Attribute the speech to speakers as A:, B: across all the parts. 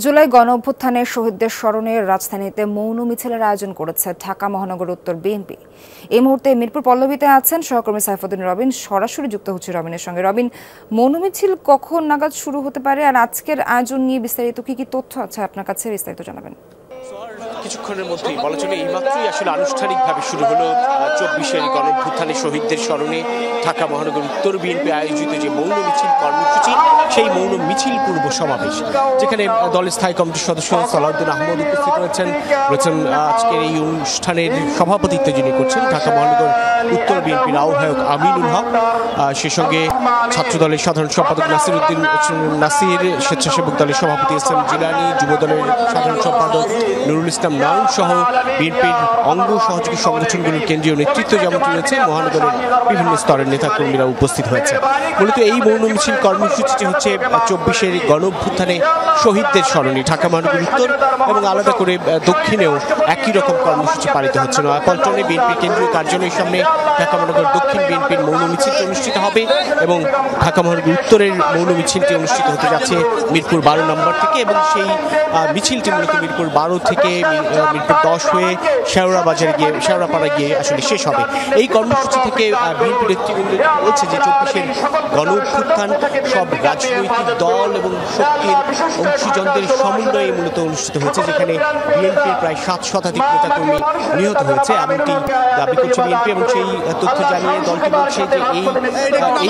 A: জুলাই গণঅভ্যুত্থানের শহীদদের স্মরণে রাজধানীতে মৌন মিছিলের আয়োজন করেছে ঢাকা মহানগর উত্তর বিএনপি। এই মুহূর্তে মিরপুর পল্লবীতে আছেন সহকর্মী সাইফুদ্দিন রবিন, সরাসরি যুক্ত হচ্ছে রবিনের সঙ্গে। রবিন, মৌন মিছিল কখন নাগাদ শুরু হতে পারে আর আজকের আয়োজন নিয়ে বিস্তারিত কি তথ্য আছে আপনার কাছে, বিস্তারিত জানাবেন।
B: কিছুক্ষণের মধ্যেই বলা চলে এইমাত্রই আসলে আনুষ্ঠানিকভাবে শুরু হলো 24-এর গণঅভ্যুত্থানের শহীদদের স্মরণে ঢাকা মহানগর উত্তর বিএনপি আয়োজিত যে মৌন মিছিল কর্মসূচি, সেই মৌন মিছিল পূর্ব সমাবেশ, যেখানে দলের স্থায়ী কমিটির সদস্য সালাউদ্দিন আহমদ উপস্থিত রয়েছেন আজকের এই অনুষ্ঠানের সভাপতিত্ব যিনি করছেন ঢাকা মহানগর উত্তর বিএনপির আহ্বায়ক আমিনুল হক, সে সঙ্গে ছাত্রদলের সাধারণ সম্পাদক নাসির, স্বেচ্ছাসেবক দলের সভাপতি এসএম জিলানী, যুব দলের সাধারণ সম্পাদক নুরুল ইসলাম নাউন সহ বিএনপির অঙ্গ সহযোগী সংগঠনগুলির কেন্দ্রীয় নেতৃত্ব যেমনটি রয়েছে, মহানগরের বিভিন্ন স্তরের নেতাকর্মীরা উপস্থিত হয়েছে। মূলত এই মৌন মিছিল কর্মসূচিটি হচ্ছে 24-এর গণঅভ্যুত্থানে শহীদদের স্মরণে ঢাকা মহানগর উত্তর এবং আলাদা করে দক্ষিণেও একই রকম কর্মসূচি পালিত হচ্ছে। নয়াপল্টনে বিএনপির কেন্দ্রীয় কার্যালয়ের সামনে ঢাকা মহানগর দক্ষিণ বিএনপির মৌন মিছিলটি অনুষ্ঠিত হবে এবং ঢাকা মহানগর উত্তরের মৌন মিছিলটি অনুষ্ঠিত হতে যাচ্ছে মিরপুর 12 নম্বর থেকে, এবং সেই মিছিলটি মূলত মিরপুর 12 থেকে মিরপুর 10 হয়ে শেওড়াপাড়া গিয়ে আসলে শেষ হবে। এই কর্মসূচি থেকে বিএনপি নেতৃবৃন্দ বলছে যে 24-এর গণঅভ্যুত্থান সব রাজনৈতিক দল এবং শক্তির অংশীজনদের সমন্বয়ে মূলত অনুষ্ঠিত হয়েছে, যেখানে বিএনপির প্রায় 7 শতাধিক নেতাকর্মী নিহত হয়েছে এমনটি দাবি করছে বিএনপি, এবং সেই তথ্য জানিয়ে দলটি বলছে যে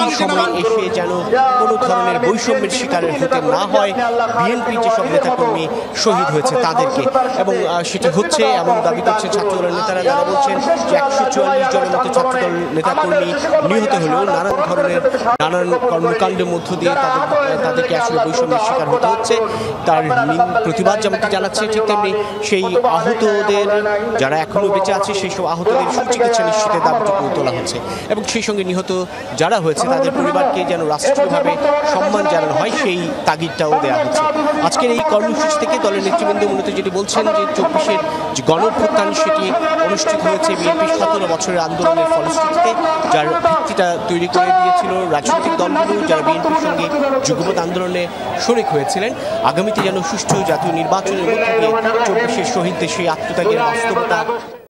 B: এই সময় এসে যেন কোনো ধরনের বৈষম্যের শিকারের হতে না হয় বিএনপির যেসব নেতাকর্মী শহীদ হয়েছে তাদেরকে, এবং সেটি হচ্ছে এমন দাবি করছে ছাত্রদলের নেতারা। তারা বলছেন যে 144 জনের মতো ছাত্রদল নেতাকর্মী নিহত হলেও নানান কর্মকাণ্ডের মধ্য দিয়ে তাদেরকে আসলে বৈষম্যের শিকার হতে হচ্ছে। তার প্রতিবাদ যেমনটি জানাচ্ছে, ঠিক তেমনি সেই আহতদের যারা এখনো বেঁচে আছে সেই সব আহতদের সুচিকিৎসা নিশ্চিতের দাবিটুকু তোলা হচ্ছে, এবং সেই সঙ্গে নিহত যারা হয়েছে তাদের পরিবারকে যেন রাষ্ট্রীয়ভাবে সম্মান জানানো হয় সেই তাগিদটাও দেওয়া হচ্ছে। আজকের এই কর্মসূচি থেকে দলের নেতৃবৃন্দ মূলত যেটি বলছেন যে 24-এর যে গণঅভ্যুত্থান সেটি অনুষ্ঠিত হয়েছে বিএনপির 17 বছরের আন্দোলনের ফলশ্রুতিতে, যার ভিত্তিটা তৈরি করে দিয়েছিল রাজনৈতিক দলগুলো যারা বিএনপির সঙ্গে যুগপৎ আন্দোলনে শরিক হয়েছিলেন। আগামীতে যেন সুষ্ঠু জাতীয় নির্বাচনের মধ্যে দিয়ে 24-এর শহীদদের সেই আত্মত্যাগের বাস্তবতা